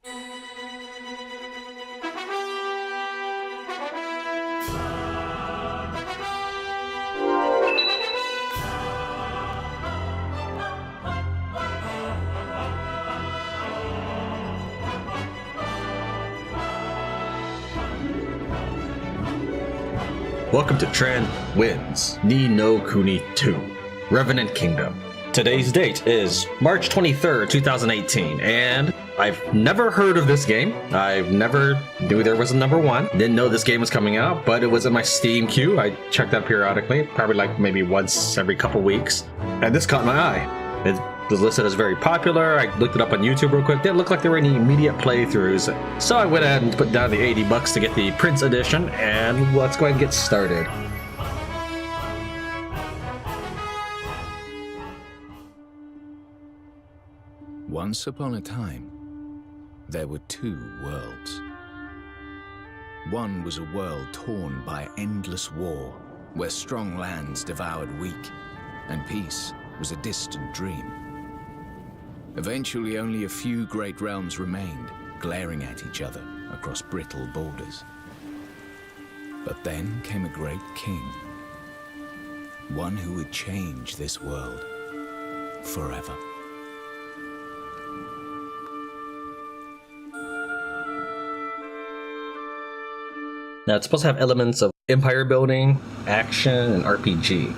Welcome to Tran Wins, Kuni II, Revenant Kingdom. Today's date is March 23rd, 2018, and I've never heard of this game. I've never knew there was a number one. Didn't know this game was coming out, but it was in my Steam queue. I checked that periodically, probably like maybe once every couple weeks, and this caught my eye. It was listed as very popular. I looked it up on YouTube real quick. Didn't look like there were any immediate playthroughs, so I went ahead and put down the $80 to get the Prince Edition, and let's go ahead and get started. Once upon a time, there were two worlds. One was a world torn by endless war, where strong lands devoured weak, and peace was a distant dream. Eventually, only a few great realms remained, glaring at each other across brittle borders. But then came a great king, one who would change this world forever. Now, it's supposed to have elements of empire building, action, and RPG.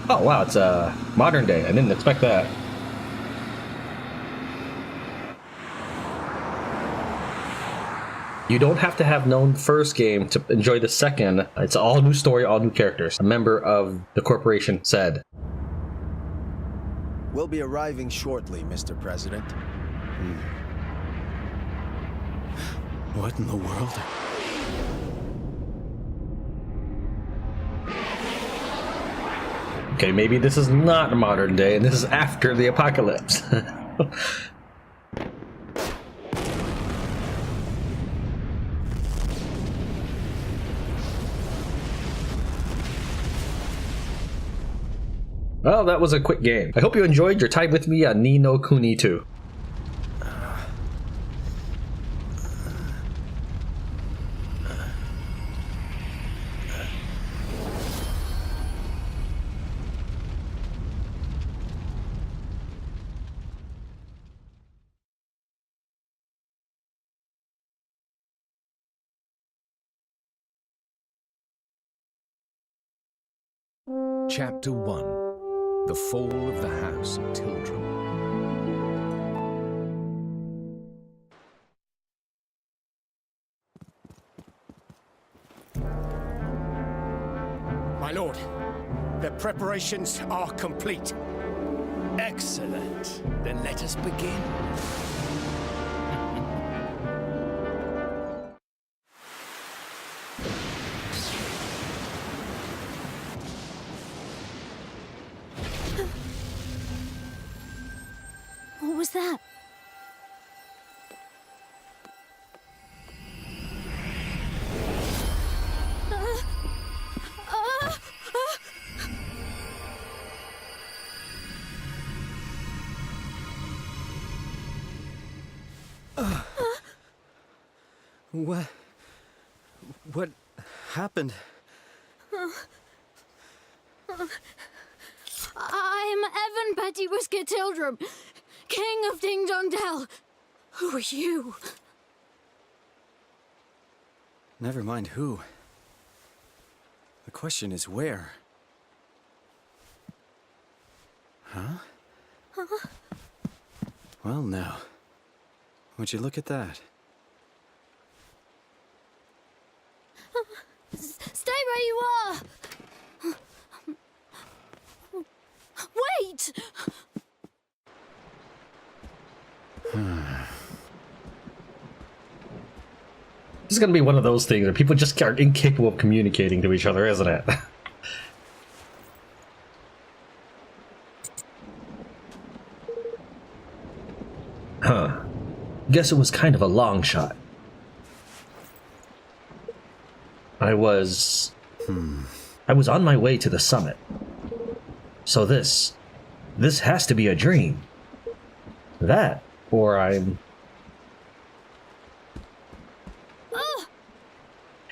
Oh, wow, it's modern day. I didn't expect that. You don't have to have known the first game to enjoy the second. It's all new story, all new characters. A member of the corporation said. We'll be arriving shortly, Mr. President. What in the world? Okay, maybe this is not modern day, and this is after the apocalypse. Well, that was a quick game. I hope you enjoyed your time with me on Kuni II. Chapter 1. The Fall of the House of Tildrum. My lord, the preparations are complete. Excellent. Then let us begin. What was that? What happened? I'm Evan Petty Whisker Tildrum, King of Ding Dong Dell. Who are you? Never mind who. The question is where. Huh? Well, now. Would you look at that? Stay where you are! Wait! This is going to be one of those things where people just are incapable of communicating to each other, isn't it? Huh. Guess it was kind of a long shot. I was on my way to the summit. So this has to be a dream. That, or I'm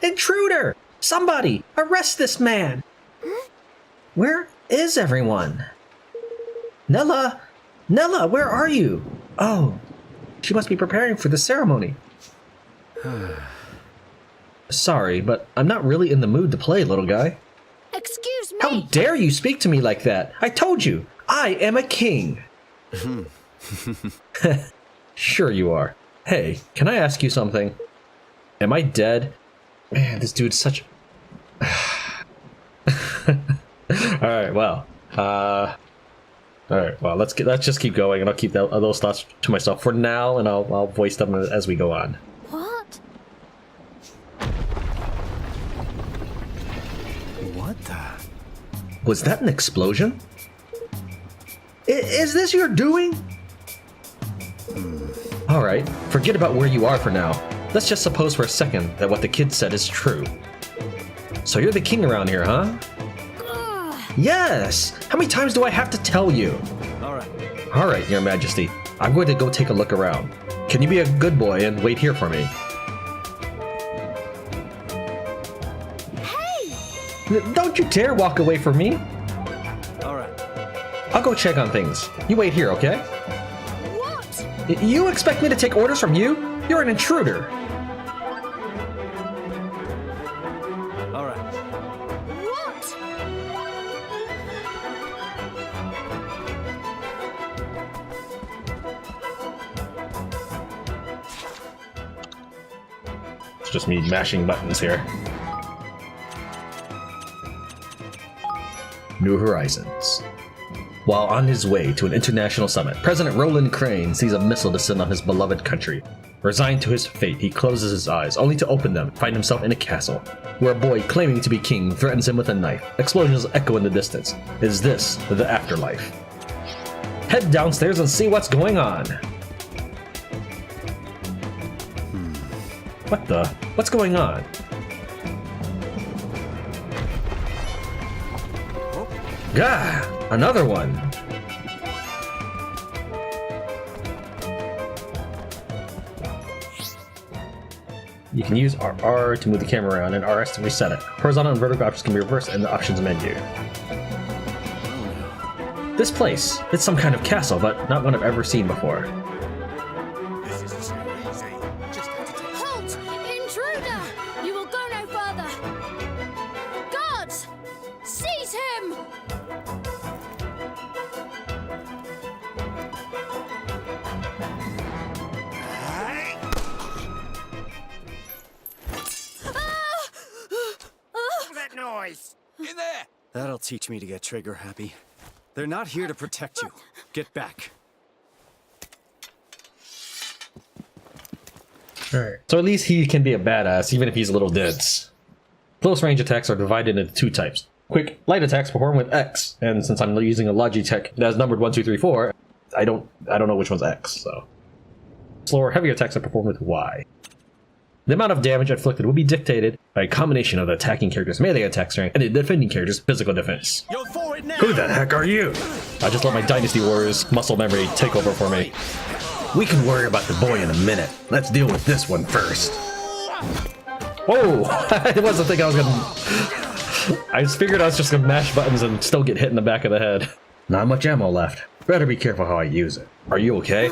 Intruder! Somebody, arrest this man! Where is everyone? Nella! Nella, where are you? Oh, she must be preparing for the ceremony. Sorry, but I'm not really in the mood to play, little guy. Excuse me. How dare you speak to me like that? I told you, I am a king. Sure you are. Hey, can I ask you something? Am I dead? Man, this dude's such... Alright, well. Alright, well, let's just keep going, and I'll keep those thoughts to myself for now, and I'll voice them as we go on. What? What the? Was that an explosion? Is this your doing? Alright, forget about where you are for now. Let's just suppose for a second that what the kid said is true. So you're the king around here, huh? Yes! How many times do I have to tell you? Alright, Your Majesty. I'm going to go take a look around. Can you be a good boy and wait here for me? Hey! Don't you dare walk away from me! Alright. I'll go check on things. You wait here, okay? What? You expect me to take orders from you? You're an intruder! Alright. What? It's just me mashing buttons here. New Horizons. While on his way to an international summit, President Roland Crane sees a missile descend on his beloved country. Resigned to his fate, he closes his eyes, only to open them and find himself in a castle, where a boy claiming to be king threatens him with a knife. Explosions echo in the distance. Is this the afterlife? Head downstairs and see what's going on. What the? What's going on? Gah! Another one! You can use R to move the camera around and RS to reset it. Horizontal and vertical options can be reversed in the options menu. This place, it's some kind of castle, but not one I've ever seen before. This isn't so easy. Just have to take... Halt! Intruder! You will go no further! Guards! Seize him! What's that noise? In there! That'll teach me to get trigger happy. They're not here to protect you. Get back. Alright. So at least he can be a badass, even if he's a little dense. Close range attacks are divided into two types. Quick, light attacks perform with X, and since I'm using a Logitech that has numbered 1, 2, 3, 4, I don't know which one's X, so. Slower, heavier attacks are performed with Y. The amount of damage inflicted will be dictated by a combination of the attacking character's melee attack strength and the defending character's physical defense. You're for it now! Who the heck are you? I just let my Dynasty Warriors muscle memory take over for me. We can worry about the boy in a minute. Let's deal with this one first. Whoa! I wasn't thinking I was gonna... I just figured I was just gonna mash buttons and still get hit in the back of the head. Not much ammo left. Better be careful how I use it. Are you okay?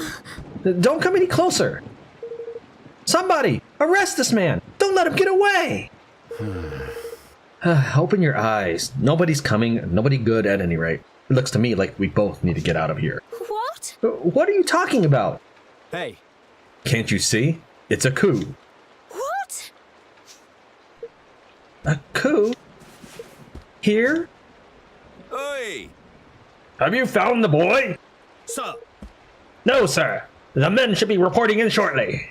Don't come any closer! Somebody! Arrest this man! Don't let him get away! Open your eyes. Nobody's coming, nobody good at any rate. It looks to me like we both need to get out of here. What? What are you talking about? Hey, Can't you see? It's a coup. What? A coup? Here? Oi! Have you found the boy? Sir! No, sir. The men should be reporting in shortly.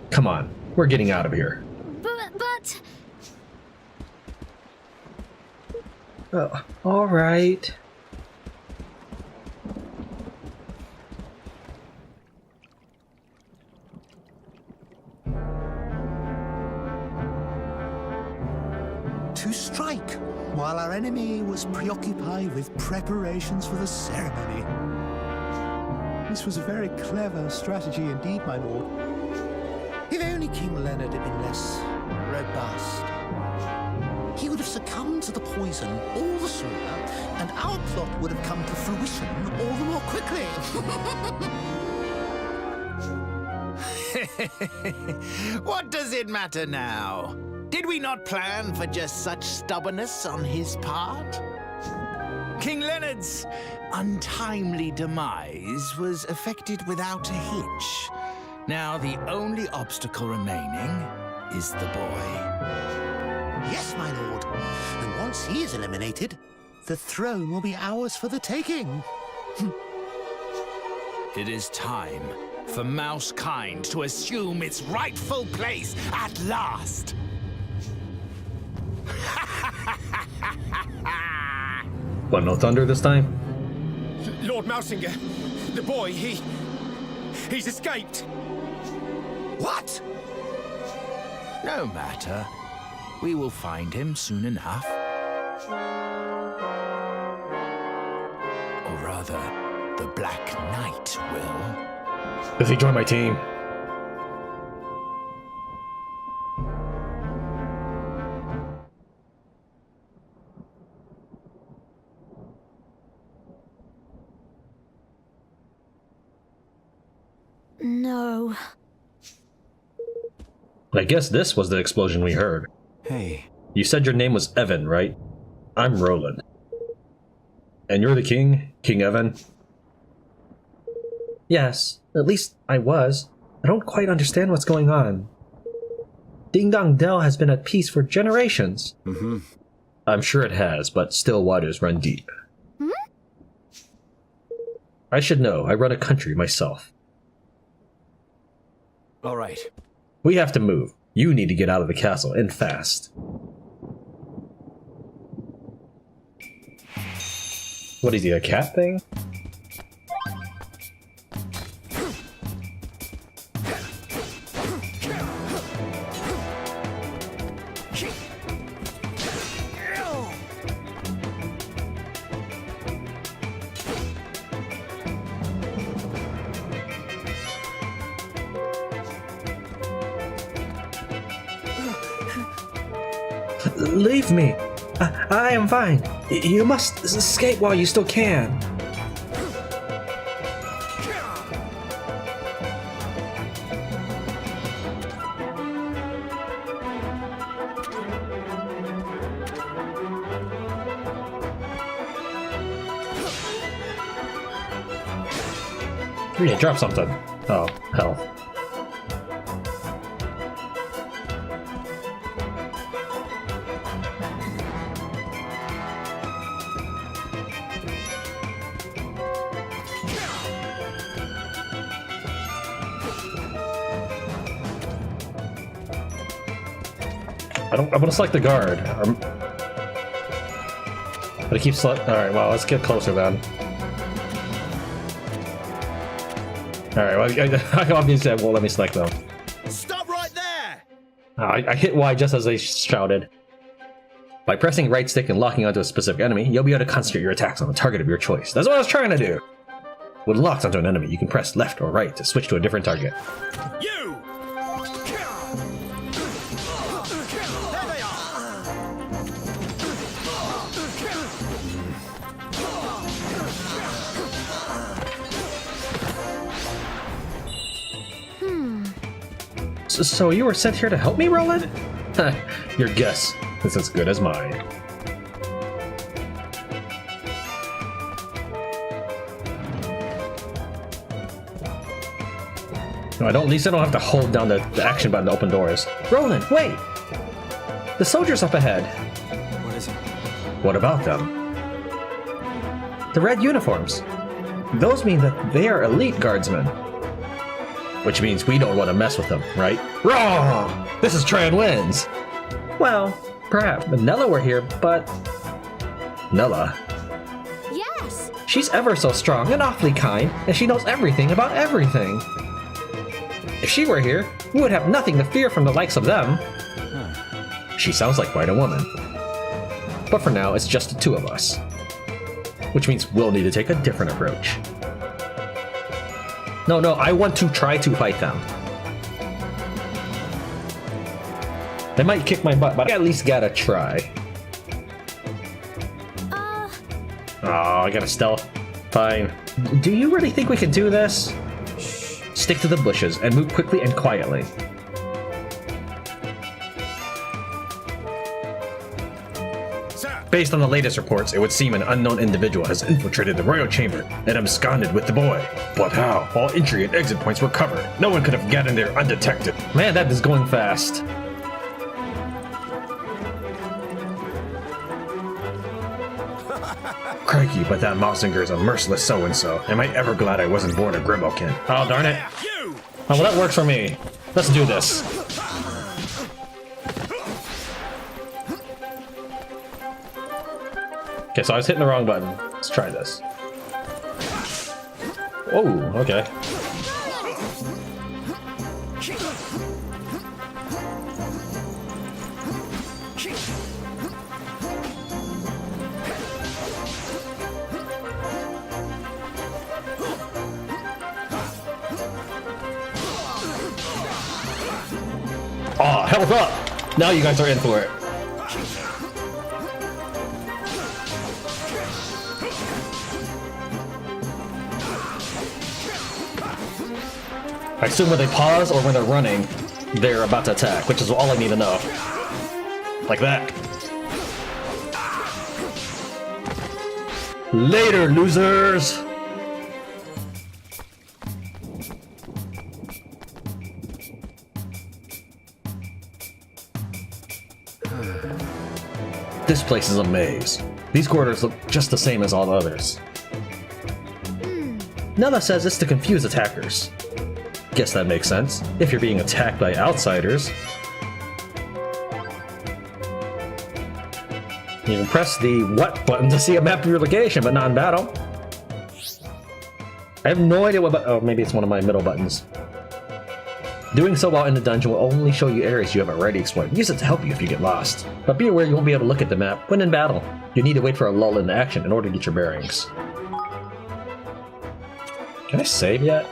Come on, we're getting out of here. But... Oh, all right. To strike, while our enemy was preoccupied with preparations for the ceremony. This was a very clever strategy indeed, my lord. If only King Leonard had been less robust, he would have succumbed to the poison all the sooner, and our plot would have come to fruition all the more quickly. What does it matter now? Did we not plan for just such stubbornness on his part? King Leonard's untimely demise was effected without a hitch. Now the only obstacle remaining is the boy. Yes, my lord. And once he is eliminated, the throne will be ours for the taking. It is time for Mousekind to assume its rightful place at last. What, no thunder this time? Lord Mousinger, the boy, he's escaped. What? No matter. We will find him soon enough. Or rather, the Black Knight will. Does he join my team? No. I guess this was the explosion we heard. Hey, You said your name was Evan, right? I'm Roland. And you're the king? King Evan? Yes, at least I was. I don't quite understand what's going on. Ding Dong Dell has been at peace for generations. Mm-hmm. I'm sure it has, but still waters run deep. I should know. I run a country myself. All right. We have to move. You need to get out of the castle, and fast. What is he, a cat thing? Leave me. I am fine. You must escape while you still can. Yeah, drop something. Oh, hell. I'm gonna select the guard. But it keeps select. Alright, well, let's get closer then. Alright, well, I obviously won't let me select them. Stop right there! I hit Y just as they shouted. By pressing right stick and locking onto a specific enemy, you'll be able to concentrate your attacks on the target of your choice. That's what I was trying to do! When locked onto an enemy, you can press left or right to switch to a different target. You! So you were sent here to help me, Roland? Your guess is as good as mine. No, at least I don't have to hold down the action button to open doors. Roland, wait! The soldiers up ahead. What is it? What about them? The red uniforms. Those mean that they are elite guardsmen. Which means we don't want to mess with them, right? Wrong! This is Tran wins! Well, perhaps Nella were here, but... Nella? Yes! She's ever so strong and awfully kind, and she knows everything about everything. If she were here, we would have nothing to fear from the likes of them. She sounds like quite a woman. But for now, it's just the two of us. Which means we'll need to take a different approach. No, I want to try to fight them. They might kick my butt, but I at least gotta try. Oh, I gotta stealth. Fine. Do you really think we can do this? Shh. Stick to the bushes and move quickly and quietly. Based on the latest reports, it would seem an unknown individual has infiltrated the royal chamber and absconded with the boy. But how? All entry and exit points were covered. No one could have gotten there undetected. Man, that is going fast. Crikey, but that Mausinger is a merciless so-and-so. Am I ever glad I wasn't born a Grimalkin? Oh, darn it. Oh, well, that works for me. Let's do this. Okay, so I was hitting the wrong button. Let's try this. Oh, okay. Oh, health up! Now you guys are in for it. I assume when they pause or when they're running, they're about to attack, which is all I need to know. Like that. Later, losers! This place is a maze. These corridors look just the same as all the others. Nella says it's to confuse attackers. Guess that makes sense, if you're being attacked by outsiders. You can press the what button to see a map of your location, but not in battle. I have no idea what oh, maybe it's one of my middle buttons. Doing so while in the dungeon will only show you areas you have already explored. Use it to help you if you get lost. But be aware you won't be able to look at the map when in battle. You need to wait for a lull in the action in order to get your bearings. Can I save yet?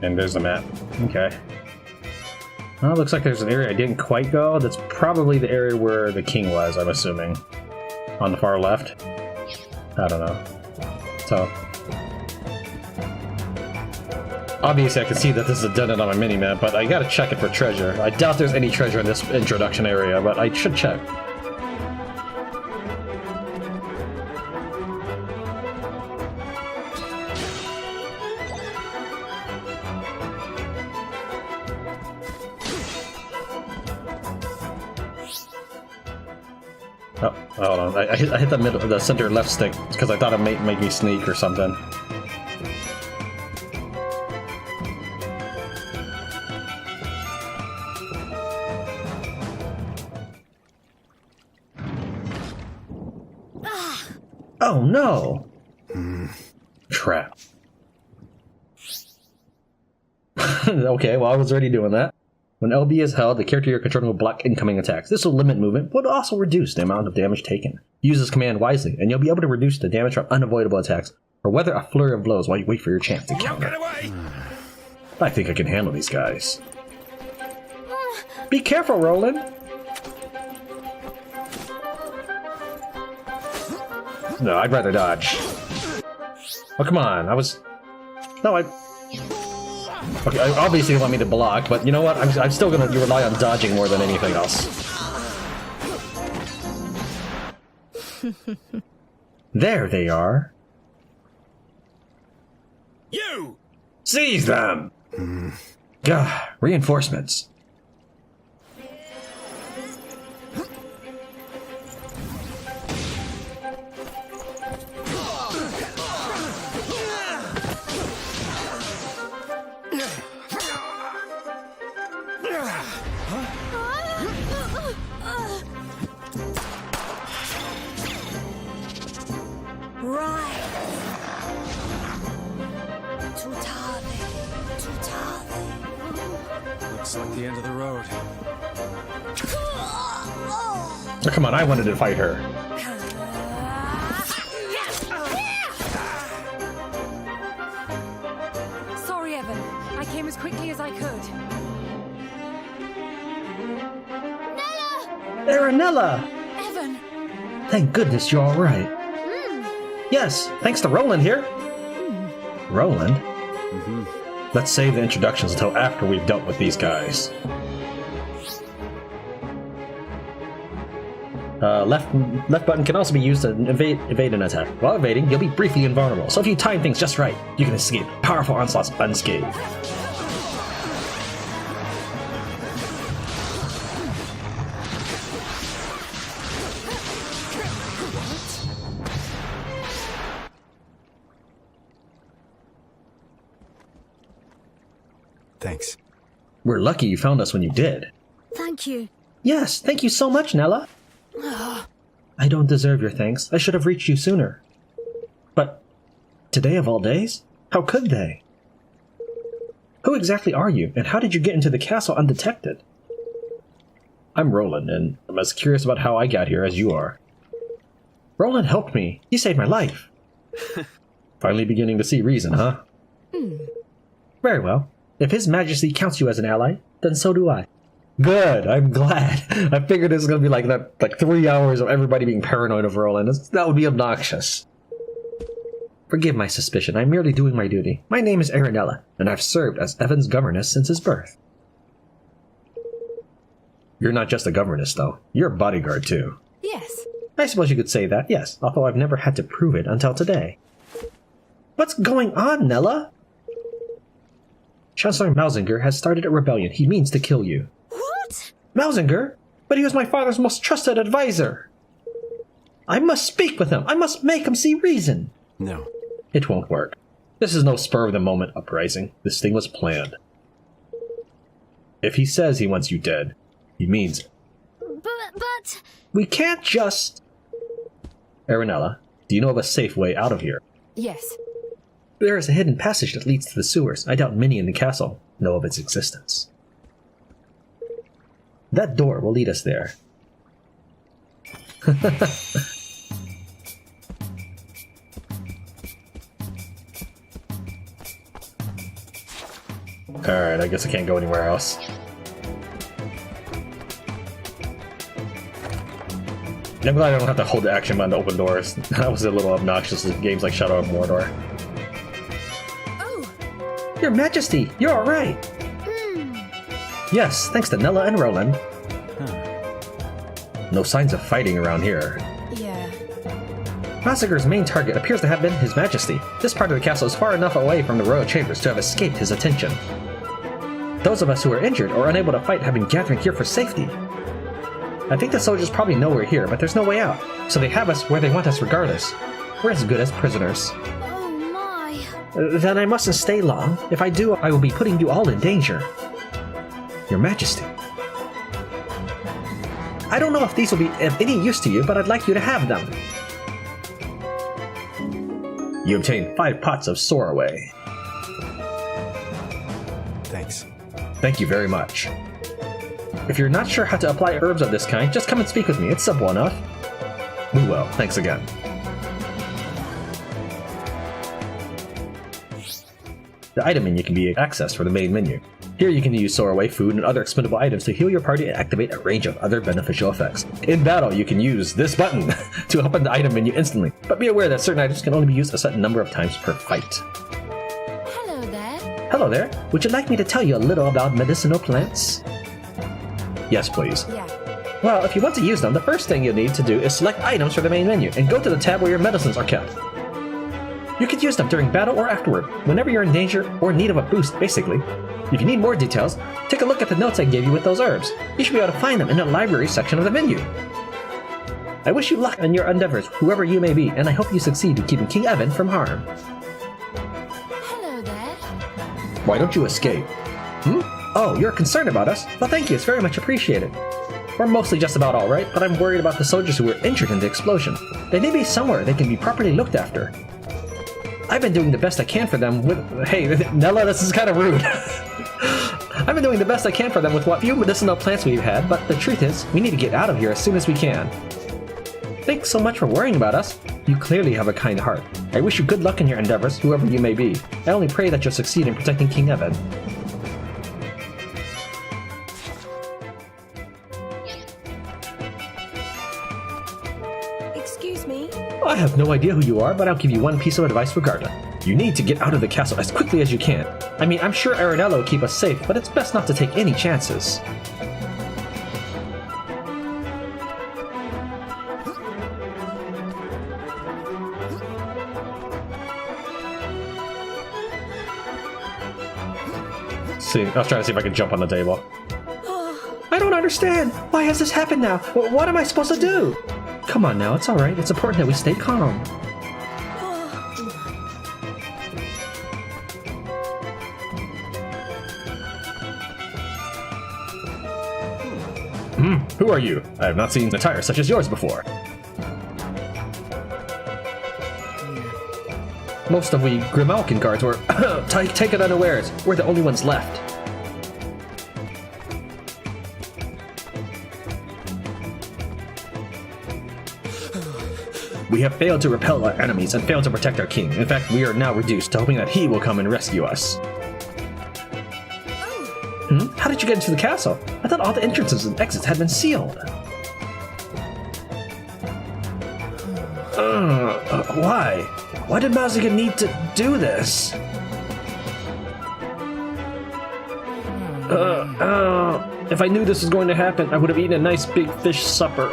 And there's the map. Okay. Well, it looks like there's an area I didn't quite go. That's probably the area where the king was, I'm assuming. On the far left. I don't know. So. Obviously I can see that this is a dead end on my mini-map, but I gotta check it for treasure. I doubt there's any treasure in this introduction area, but I should check. Oh, hold on. I hit the center left stick because I thought it might make me sneak or something. Oh no! Trap. Okay, well I was already doing that. When LB is held, the character you're controlling will block incoming attacks. This will limit movement, but also reduce the amount of damage taken. Use this command wisely, and you'll be able to reduce the damage from unavoidable attacks, or weather a flurry of blows while you wait for your chance to counter. I think I can handle these guys. Be careful, Roland! No, I'd rather dodge. Oh, come on, Okay, obviously you want me to block, but you know what? I'm still gonna rely on dodging more than anything else. There they are. You! Seize them! Gah, reinforcements. Looks like the end of the road. Oh, come on, I wanted to fight her. Sorry, Evan. I came as quickly as I could. Aranella! Evan! Thank goodness you're alright. Yes, thanks to Roland here. Roland? Let's save the introductions until after we've dealt with these guys. Left button can also be used to evade an attack. While evading, you'll be briefly invulnerable, so if you time things just right, you can escape powerful onslaughts unscathed. Thanks. We're lucky you found us when you did. Thank you. Yes, thank you so much, Nella. I don't deserve your thanks. I should have reached you sooner. But today of all days? How could they? Who exactly are you, and how did you get into the castle undetected? I'm Roland, and I'm as curious about how I got here as you are. Roland helped me. He saved my life. Finally beginning to see reason, huh? Very well. If His Majesty counts you as an ally, then so do I. Good, I'm glad. I figured it was going to be like that, like 3 hours of everybody being paranoid of Roland. That would be obnoxious. Forgive my suspicion, I'm merely doing my duty. My name is Aranella, and I've served as Evan's governess since his birth. You're not just a governess, though. You're a bodyguard, too. Yes. I suppose you could say that, yes, although I've never had to prove it until today. What's going on, Nella? Chancellor Mausinger has started a rebellion. He means to kill you. What? Mausinger? But he was my father's most trusted advisor. I must speak with him. I must make him see reason. No. It won't work. This is no spur-of-the-moment uprising. This thing was planned. If he says he wants you dead, he means it. But... We can't just... Aranella, do you know of a safe way out of here? Yes. There is a hidden passage that leads to the sewers. I doubt many in the castle know of its existence. That door will lead us there. Alright, I guess I can't go anywhere else. I'm glad I don't have to hold the action button to open doors. That was a little obnoxious in games like Shadow of Mordor. Your Majesty, you're alright! Yes, thanks to Nella and Roland. No signs of fighting around here. Yeah. Mausinger's main target appears to have been His Majesty. This part of the castle is far enough away from the royal chambers to have escaped his attention. Those of us who are injured or unable to fight have been gathering here for safety. I think the soldiers probably know we're here, but there's no way out, so they have us where they want us regardless. We're as good as prisoners. Oh my. Then I mustn't stay long. If I do, I will be putting you all in danger. Your Majesty. I don't know if these will be of any use to you, but I'd like you to have them. You obtain 5 pots of Soraway. Thanks. Thank you very much. If you're not sure how to apply herbs of this kind, just come and speak with me. It's simple enough. We will. Thanks again. The item menu can be accessed from the main menu. Here you can use Soraway, food, and other expendable items to heal your party and activate a range of other beneficial effects. In battle, you can use this button to open the item menu instantly, but be aware that certain items can only be used a certain number of times per fight. Hello there. Hello there. Would you like me to tell you a little about medicinal plants? Yes, please. Yeah. Well, if you want to use them, the first thing you'll need to do is select items for the main menu and go to the tab where your medicines are kept. You could use them during battle or afterward, whenever you're in danger or in need of a boost, basically. If you need more details, take a look at the notes I gave you with those herbs. You should be able to find them in the library section of the menu. I wish you luck in your endeavors, whoever you may be, and I hope you succeed in keeping King Evan from harm. Hello there. Why don't you escape? Oh, you're concerned about us? Well, thank you, it's very much appreciated. We're mostly just about alright, but I'm worried about the soldiers who were injured in the explosion. They may be somewhere they can be properly looked after. I've been doing the best I can for them with... Hey, Nella, this is kind of rude. I've been doing the best I can for them with what few medicinal plants we've had, but the truth is, we need to get out of here as soon as we can. Thanks so much for worrying about us. You clearly have a kind heart. I wish you good luck in your endeavors, whoever you may be. I only pray that you'll succeed in protecting King Evan. have no idea who you are, but I'll give you one piece of advice regardless. You need to get out of the castle as quickly as you can. I mean, I'm sure Arenello will keep us safe, but it's best not to take any chances. See, I was trying to see if I could jump on the table. I don't understand. Why has this happened now? What am I supposed to do? Come on now, it's alright. It's important that we stay calm. Who are you? I have not seen attire such as yours before. Most of we Grimalkin guards were taken unawares. We're the only ones left. We have failed to repel our enemies and failed to protect our king. In fact, we are now reduced to hoping that he will come and rescue us. How did you get into the castle? I thought all the entrances and exits had been sealed. Why? Why did Maziga need to do this? If I knew this was going to happen, I would have eaten a nice big fish supper.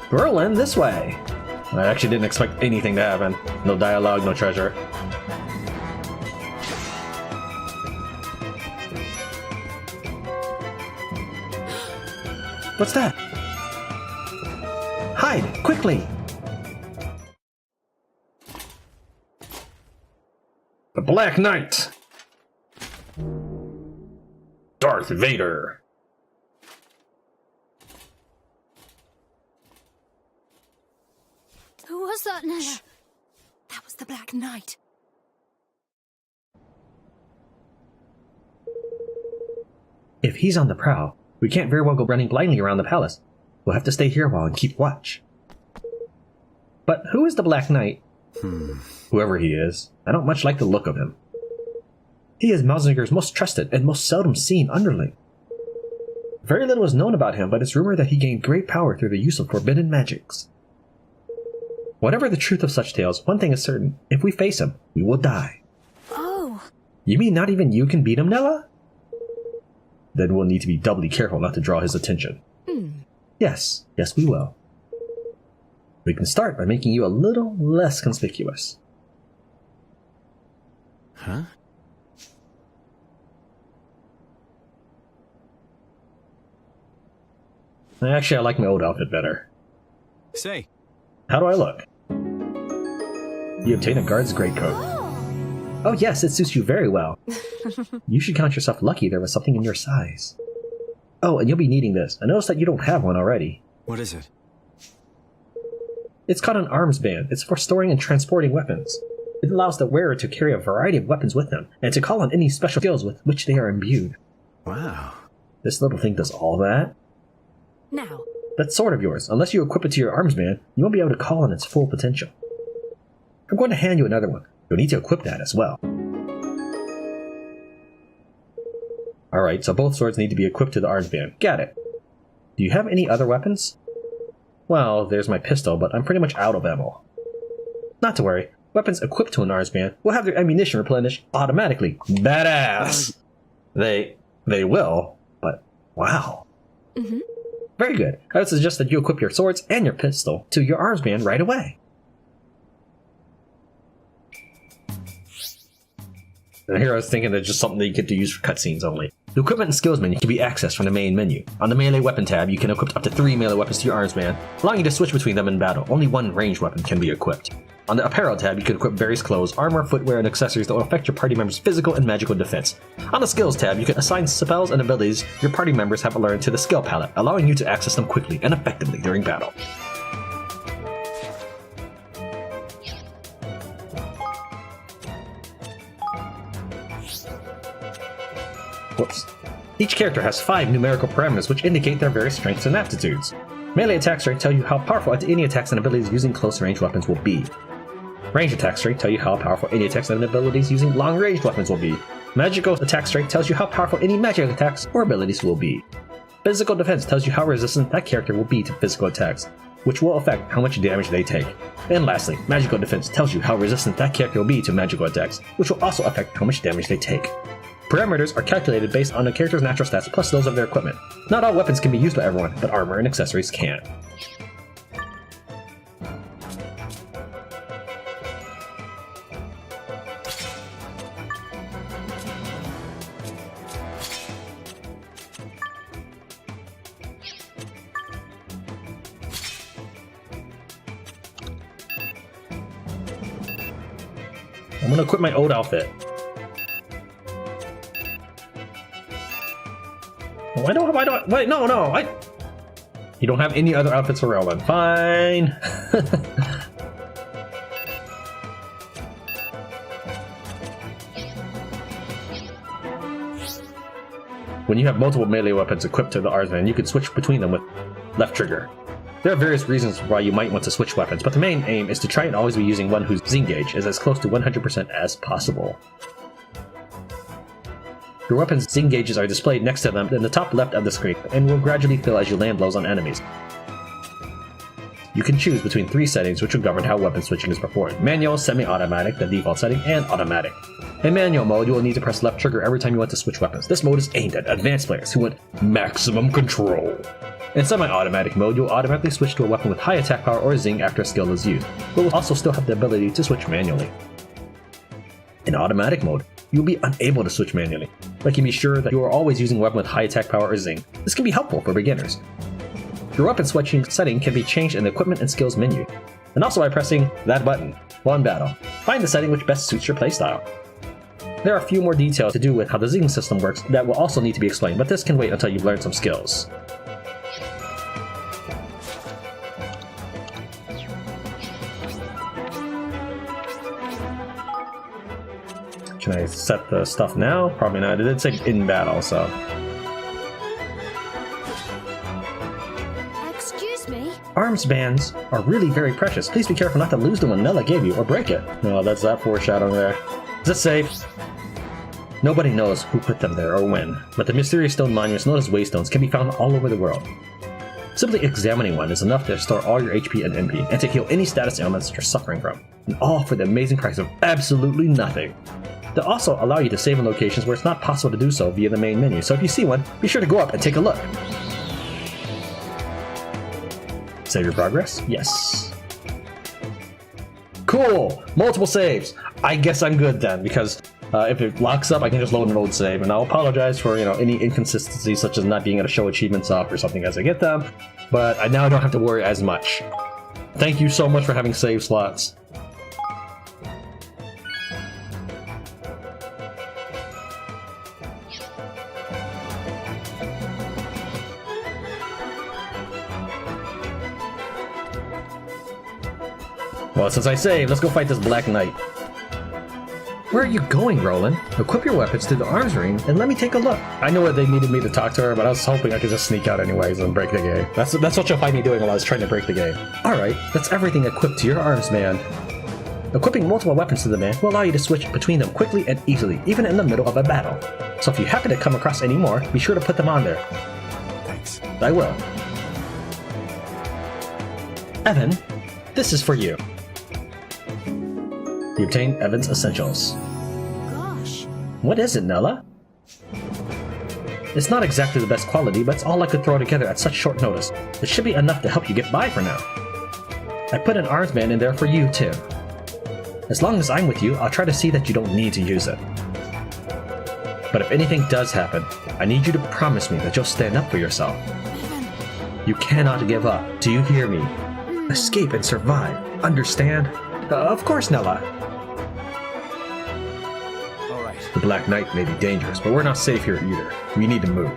Roland, this way. I actually didn't expect anything to happen. No dialogue, no treasure. What's that? Hide, quickly! The Black Knight! Darth Vader! Who was that, Nella? That was the Black Knight. If he's on the prowl, we can't very well go running blindly around the palace. We'll have to stay here a while and keep watch. But who is the Black Knight? Whoever he is, I don't much like the look of him. He is Maziger's most trusted and most seldom seen underling. Very little is known about him, but it's rumored that he gained great power through the use of forbidden magics. Whatever the truth of such tales, one thing is certain. If we face him, we will die. Oh. You mean not even you can beat him, Nella? Then we'll need to be doubly careful not to draw his attention. Yes, we will. We can start by making you a little less conspicuous. Huh? Actually, I like my old outfit better. Say. How do I look? You obtain a guard's greatcoat. Oh yes, it suits you very well. You should count yourself lucky there was something in your size. Oh, and you'll be needing this. I noticed that you don't have one already. What is it? It's called an arms band. It's for storing and transporting weapons. It allows the wearer to carry a variety of weapons with them, and to call on any special skills with which they are imbued. Wow. This little thing does all that? Now. That sword of yours, unless you equip it to your arms band, you won't be able to call on its full potential. I'm going to hand you another one. You'll need to equip that as well. Alright, so both swords need to be equipped to the arms band. Got it. Do you have any other weapons? Well, there's my pistol, but I'm pretty much out of ammo. Not to worry. Weapons equipped to an arms band will have their ammunition replenished automatically. Badass! They will, but wow. Very good. I would suggest that you equip your swords and your pistol to your arms band right away. And here I was thinking that's just something that you get to use for cutscenes only. The equipment and skills menu can be accessed from the main menu. On the melee weapon tab, you can equip up to 3 melee weapons to your arms band, allowing you to switch between them in battle. Only one ranged weapon can be equipped. On the apparel tab, you can equip various clothes, armor, footwear, and accessories that will affect your party members' physical and magical defense. On the skills tab, you can assign spells and abilities your party members have learned to the skill palette, allowing you to access them quickly and effectively during battle. Whoops. Each character has 5 numerical parameters which indicate their various strengths and aptitudes. Melee attack strength tell you how powerful any attacks and abilities using close-range weapons will be. Range attack strength tell you how powerful any attacks and abilities using long-range weapons will be. Magical attack strength tells you how powerful any magic attacks or abilities will be. Physical defense tells you how resistant that character will be to physical attacks, which will affect how much damage they take. And lastly, magical defense tells you how resistant that character will be to magical attacks, which will also affect how much damage they take. Parameters are calculated based on the character's natural stats plus those of their equipment. Not all weapons can be used by everyone, but armor and accessories can. I'm gonna quit my old outfit. Oh, wait, no, you don't have any other outfits for Roland. Fine. When you have multiple melee weapons equipped to the Arsman, you can switch between them with left trigger. There are various reasons why you might want to switch weapons, but the main aim is to try and always be using one whose Zing gauge is as close to 100% as possible. Your weapon's Zing gauges are displayed next to them in the top left of the screen and will gradually fill as you land blows on enemies. You can choose between 3 settings which will govern how weapon switching is performed: manual, semi-automatic, the default setting, and automatic. In manual mode, you will need to press left trigger every time you want to switch weapons. This mode is aimed at advanced players who want maximum control. In semi-automatic mode, you'll automatically switch to a weapon with high attack power or Zing after a skill is used, but will also still have the ability to switch manually. In automatic mode, you'll be unable to switch manually, but you can be sure that you are always using a weapon with high attack power or Zing. This can be helpful for beginners. Your weapon switching setting can be changed in the equipment and skills menu, and also by pressing that button while in battle. Find the setting which best suits your playstyle. There are a few more details to do with how the Zing system works that will also need to be explained, but this can wait until you've learned some skills. Can I set the stuff now? Probably not. It did say in battle, so. Excuse me? Arms bands are really very precious. Please be careful not to lose the one Nella gave you or break it. No, that's that foreshadowing there. Is it safe? Nobody knows who put them there or when, but the mysterious stone monuments known as waystones can be found all over the world. Simply examining one is enough to restore all your HP and MP, and to heal any status ailments you're suffering from, and all for the amazing price of absolutely nothing. They'll also allow you to save in locations where it's not possible to do so via the main menu, so if you see one, be sure to go up and take a look. Save your progress? Yes. Cool! Multiple saves! I guess I'm good then, because if it locks up, I can just load an old save, and I'll apologize for, any inconsistencies such as not being able to show achievements off or something as I get them, but I now don't have to worry as much. Thank you so much for having save slots. Well, since I saved, let's go fight this Black Knight. Where are you going, Roland? Equip your weapons to the arms ring and let me take a look. I know what they needed me to talk to her, but I was hoping I could just sneak out anyways and break the game. That's what you'll find me doing while I was trying to break the game. Alright, that's everything equipped to your arms, man. Equipping multiple weapons to the man will allow you to switch between them quickly and easily, even in the middle of a battle. So if you happen to come across any more, be sure to put them on there. Thanks. I will. Evan, this is for you. You obtain Evan's Essentials. Gosh. What is it, Nella? It's not exactly the best quality, but it's all I could throw together at such short notice. It should be enough to help you get by for now. I put an arms band in there for you, too. As long as I'm with you, I'll try to see that you don't need to use it. But if anything does happen, I need you to promise me that you'll stand up for yourself. Evan. You cannot give up. Do you hear me? Escape and survive. Understand? Of course, Nella. All right. The Black Knight may be dangerous, but we're not safe here either. We need to move.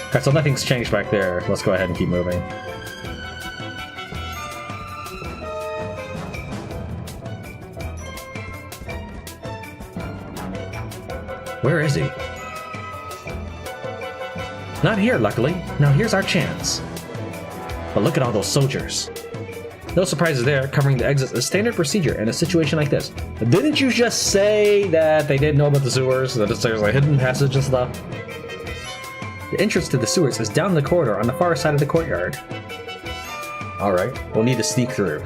Alright, so nothing's changed back there. Let's go ahead and keep moving. Where is he? Not here, luckily. Now here's our chance. But look at all those soldiers. No surprises there, covering the exits is standard procedure in a situation like this. Didn't you just say that they didn't know about the sewers, that there's a hidden passage and stuff? The entrance to the sewers is down the corridor on the far side of the courtyard. Alright, we'll need to sneak through.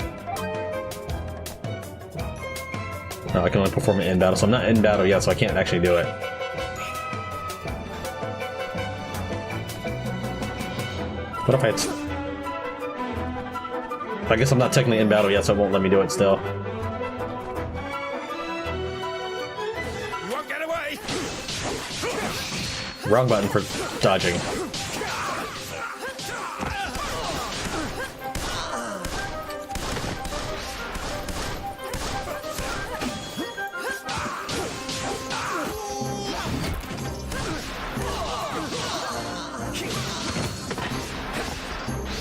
No, I can only perform it in battle, so I'm not in battle yet, so I can't actually do it. What if I guess I'm not technically in battle yet, so it won't let me do it still. You won't get away! Wrong button for dodging.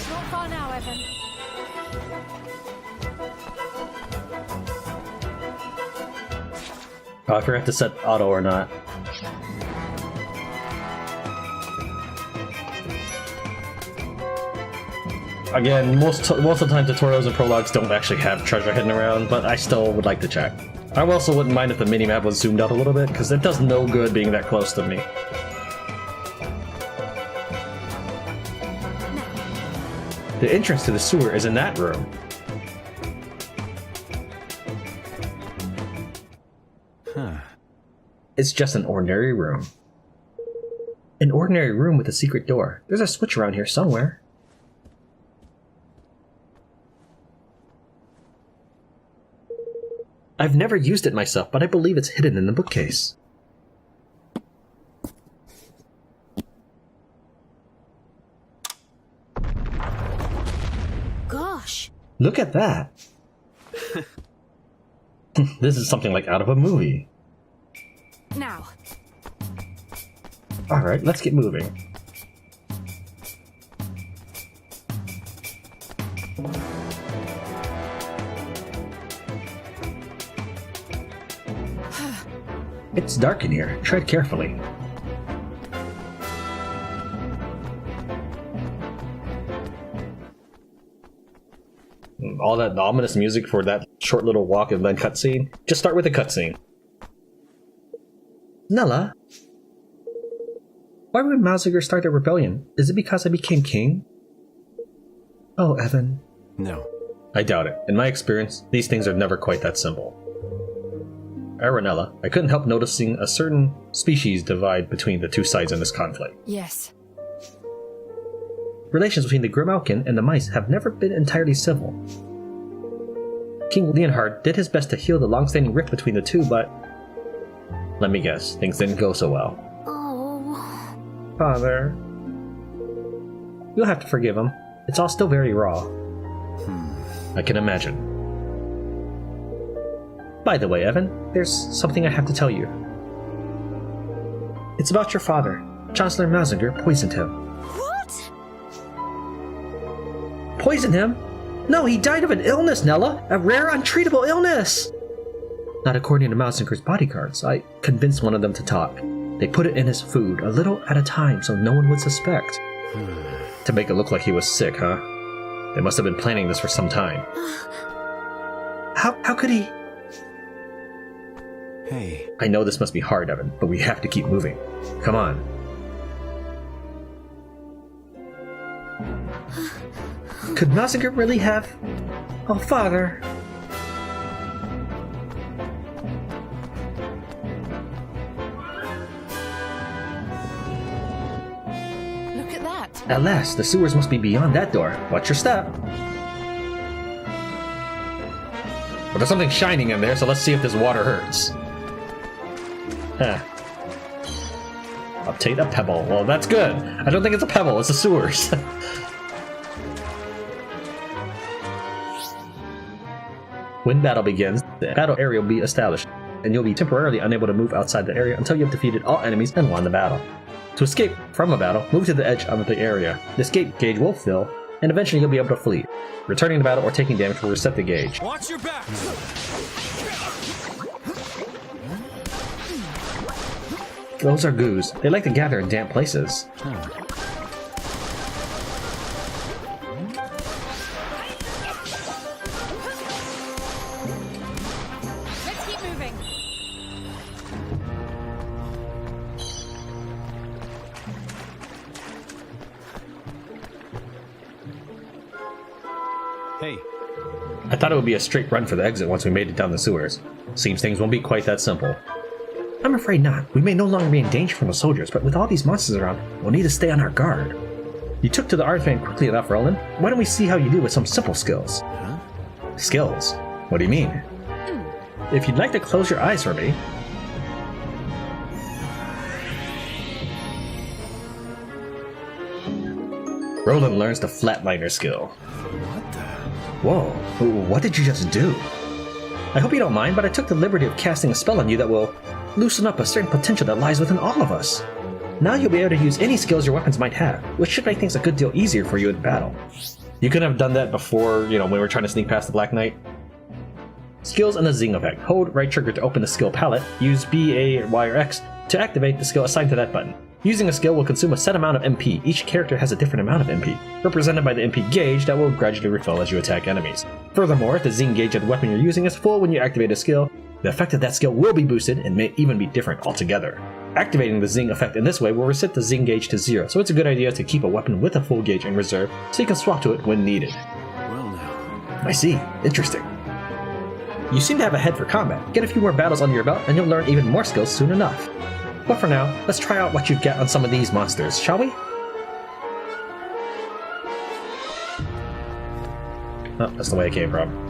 Not far now, Evan. Oh, I forgot to set auto or not. Again, most of the time tutorials and prologues don't actually have treasure hidden around, but I still would like to check. I also wouldn't mind if the minimap was zoomed out a little bit, because it does no good being that close to me. The entrance to the sewer is in that room. It's just an ordinary room. An ordinary room with a secret door. There's a switch around here somewhere. I've never used it myself, but I believe it's hidden in the bookcase. Gosh. Look at that! This is something like out of a movie. Now. Alright, let's get moving. It's dark in here. Tread carefully. All that ominous music for that short little walk and then cutscene. Just start with a cutscene. Nella? Why would Malziger start a rebellion? Is it because I became king? Oh, Evan. No. I doubt it. In my experience, these things are never quite that simple. Aranella, I couldn't help noticing a certain species divide between the two sides in this conflict. Yes. Relations between the Grimalkin and the mice have never been entirely civil. King Leonhard did his best to heal the long-standing rift between the two, but... let me guess, things didn't go so well. Oh. Father... You'll have to forgive him. It's all still very raw. I can imagine. By the way, Evan, there's something I have to tell you. It's about your father. Chancellor Malzinger poisoned him. What? Poisoned him? No, he died of an illness, Nella! A rare, untreatable illness! Not according to Malzinger's bodyguards. I convinced one of them to talk. They put it in his food, a little at a time, so no one would suspect. To make it look like he was sick, huh? They must have been planning this for some time. How could he... Hey. I know this must be hard, Evan, but we have to keep moving. Come on. Could Malzinger really have... Oh, Father... Look at that. At last, the sewers must be beyond that door. Watch your step. Well, there's something shining in there, so let's see if this water hurts. Huh. Obtain a pebble. Well, that's good. I don't think it's a pebble, it's the sewers. When battle begins, the battle area will be established, and you'll be temporarily unable to move outside the area until you have defeated all enemies and won the battle. To escape from a battle, move to the edge of the area. The escape gauge will fill, and eventually you'll be able to flee. Returning to battle or taking damage will reset the gauge. Watch your back! Those are goos. They like to gather in damp places. I thought it would be a straight run for the exit once we made it down the sewers. Seems things won't be quite that simple. I'm afraid not. We may no longer be in danger from the soldiers, but with all these monsters around, we'll need to stay on our guard. You took to the artifact quickly enough, Roland. Why don't we see how you do with some simple skills? Huh? Skills? What do you mean? If you'd like to close your eyes for me. Roland learns the flatliner skill. What the? Whoa, what did you just do? I hope you don't mind, but I took the liberty of casting a spell on you that will loosen up a certain potential that lies within all of us. Now you'll be able to use any skills your weapons might have, which should make things a good deal easier for you in battle. You couldn't have done that before, when we were trying to sneak past the Black Knight. Skills and the Zing effect. Hold right trigger to open the skill palette. Use B, A, Y, or X to activate the skill assigned to that button. Using a skill will consume a set amount of MP. Each character has a different amount of MP, represented by the MP gauge that will gradually refill as you attack enemies. Furthermore, if the Zing gauge of the weapon you're using is full when you activate a skill, the effect of that skill will be boosted and may even be different altogether. Activating the Zing effect in this way will reset the Zing gauge to 0, so it's a good idea to keep a weapon with a full gauge in reserve so you can swap to it when needed. Well now. I see. Interesting. You seem to have a head for combat. Get a few more battles under your belt and you'll learn even more skills soon enough. But for now, let's try out what you've got on some of these monsters, shall we? Oh, that's the way it came from.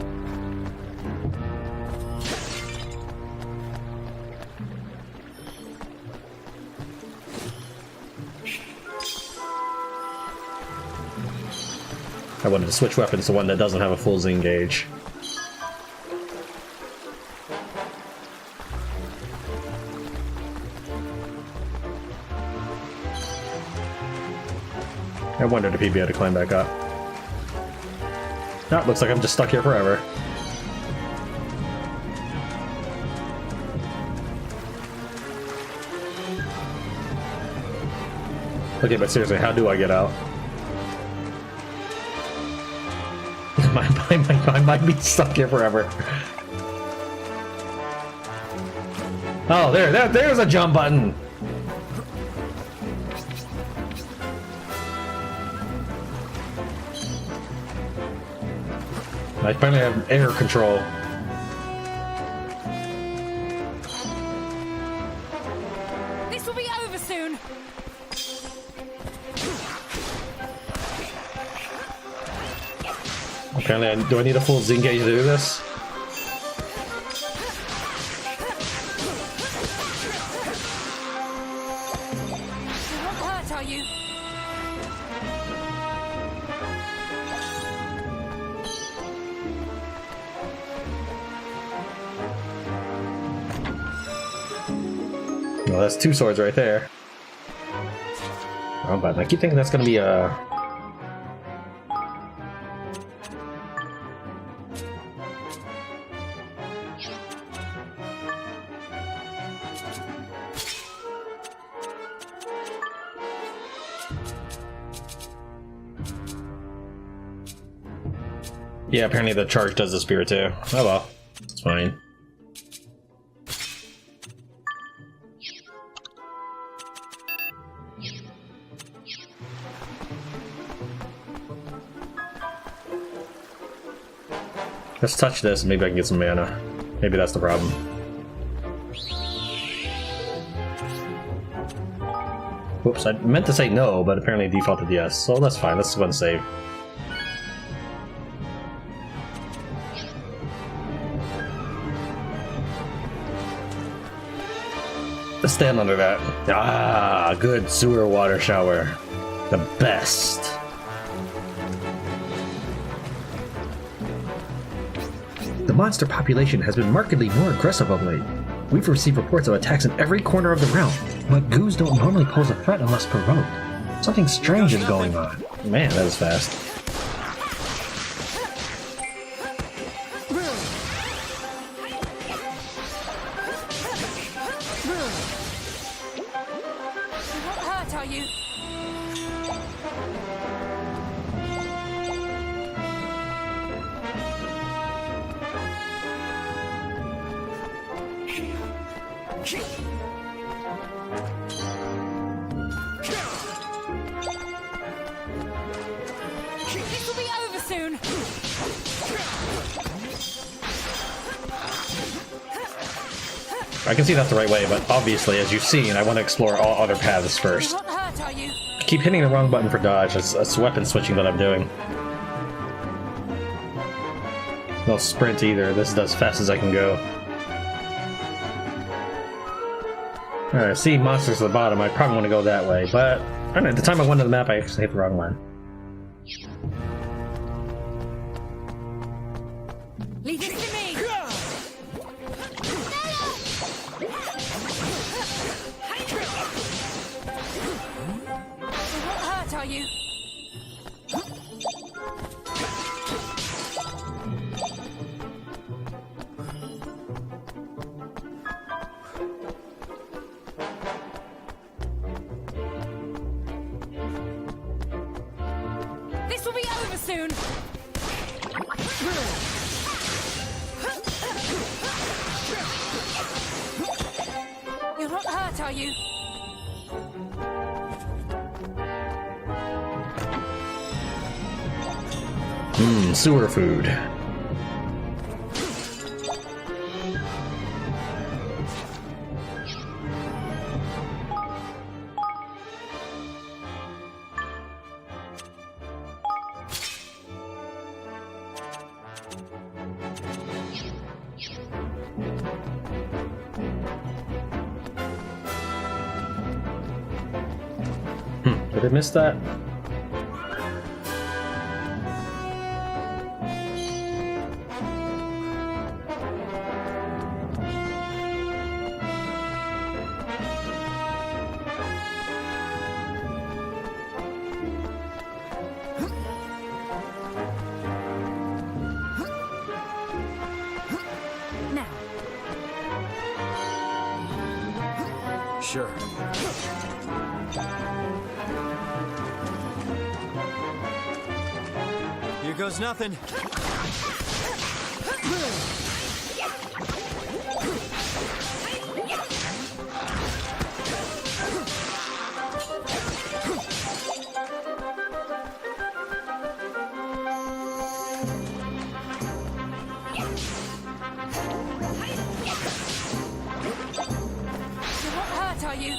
I wanted to switch weapons to one that doesn't have a full Zing gauge. I wondered if he'd be able to climb back up. No, looks like I'm just stuck here forever. Okay, but seriously, how do I get out? I might be stuck here forever. Oh, there's a jump button! I finally have air control. This will be over soon. Apparently, do I need a full Zing gauge to do this? You won't hurt, are you? Well, that's 2 swords right there. Oh, but I keep thinking that's gonna be a... Yeah, apparently the charge does disappear too. Oh well, it's fine. Let's touch this and maybe I can get some mana. Maybe that's the problem. Whoops, I meant to say no, but apparently it defaulted yes, so that's fine. Let's go and save. Let's stand under that. Ah, good sewer water shower. The best. The monster population has been markedly more aggressive of late. We've received reports of attacks in every corner of the realm, but goos don't normally pose a threat unless provoked. Something strange is going on. Man, that is fast. You won't hurt, are you? This will be over soon. I can see that's the right way, but obviously, as you've seen, I want to explore all other paths You're first. not hurt, are you? I keep hitting the wrong button for dodge. It's weapon switching that I'm doing. No sprint either. This is as fast as I can go. Alright, see monsters at the bottom. I probably want to go that way, but I don't know, at the time I went to the map, I actually hit the wrong one. Leave it to me. You're not hurt, are you? This will be over soon. You're not hurt, are you? Sewer food. Did I miss that? Now. Sure. Here goes nothing. You're not hurt, are you?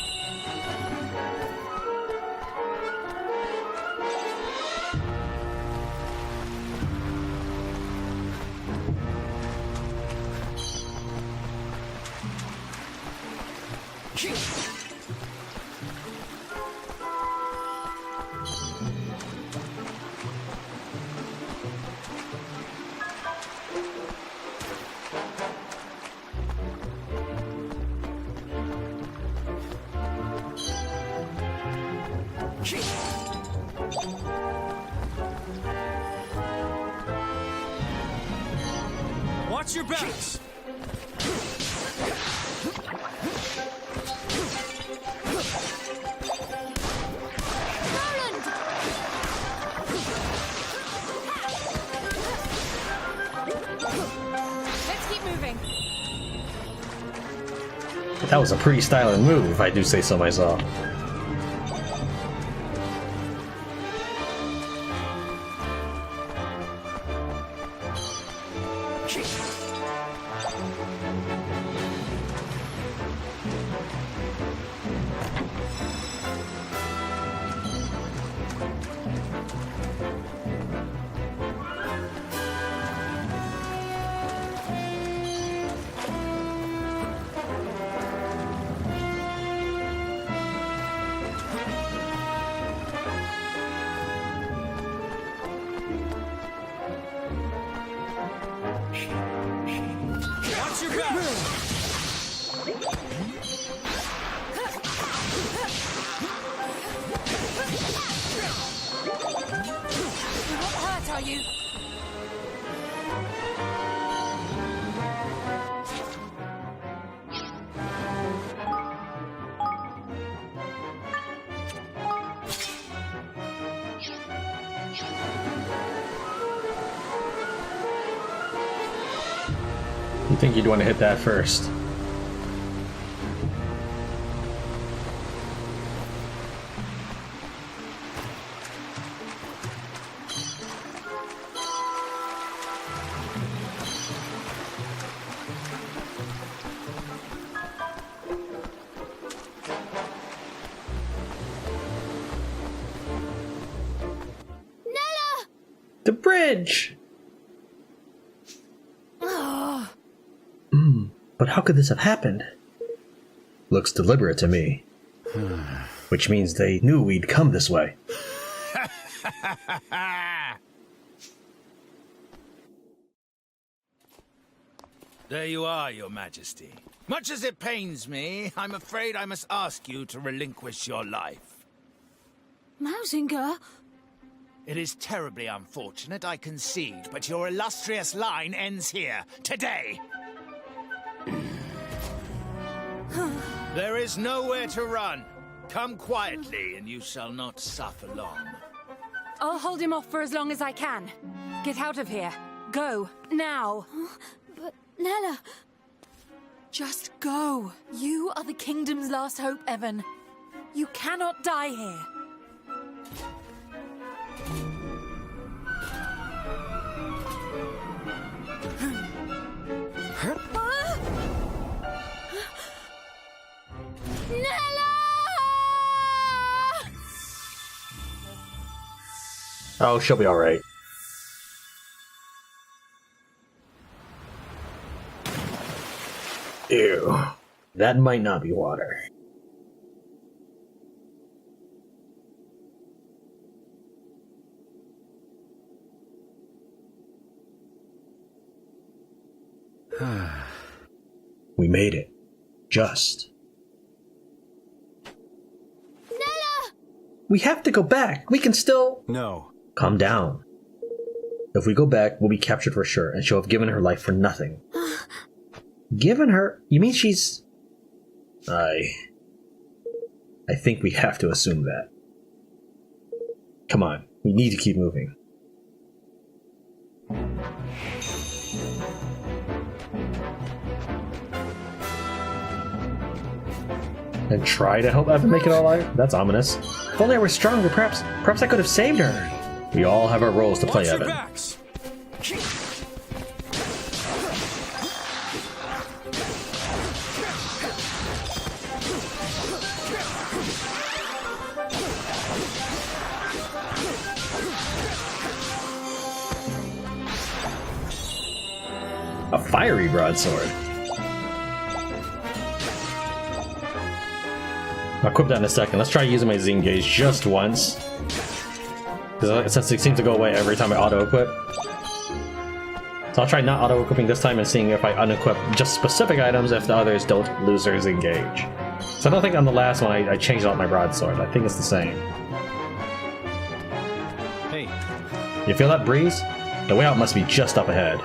Watch your backs. Roland! Let's keep moving. That was a pretty styling move, if I do say so myself. Watch your back. You're not hurt, are you? You think you'd want to hit that first? The bridge! But how could this have happened? Looks deliberate to me. Which means they knew we'd come this way. There you are, Your Majesty. Much as it pains me, I'm afraid I must ask you to relinquish your life. Mausinger? It is terribly unfortunate, I concede, but your illustrious line ends here, today. There is nowhere to run. Come quietly, and you shall not suffer long. I'll hold him off for as long as I can. Get out of here. Go. Now. But, Nella... Just go. You are the kingdom's last hope, Evan. You cannot die here. Nella! Oh, she'll be alright. Ew. That might not be water. We made it. Just. Nella! We have to go back. We can still... No. Calm down. If we go back, we'll be captured for sure, and she'll have given her life for nothing. Given her? You mean she's... I think we have to assume that. Come on, we need to keep moving. And try to help Evan make it all alive? That's ominous. If only I were stronger, perhaps I could have saved her. We all have our roles to play, Watch your Evan. backs. A fiery broadsword. I'll equip that in a second. Let's try using my Z-Engage just once. Since it seems to go away every time I auto-equip. So I'll try not auto-equipping this time and seeing if I unequip just specific items if the others don't lose their Z-Engage. So I don't think on the last one I changed out my broadsword. I think it's the same. Hey. You feel that breeze? The way out must be just up ahead.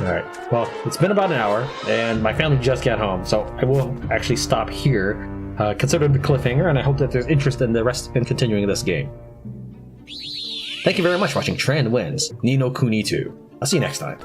Alright, well, it's been about an hour, and my family just got home, so I will actually stop here. Consider it a cliffhanger, and I hope that there's interest in the rest in continuing this game. Thank you very much for watching Tran Wins, Ni no Kuni II. I'll see you next time.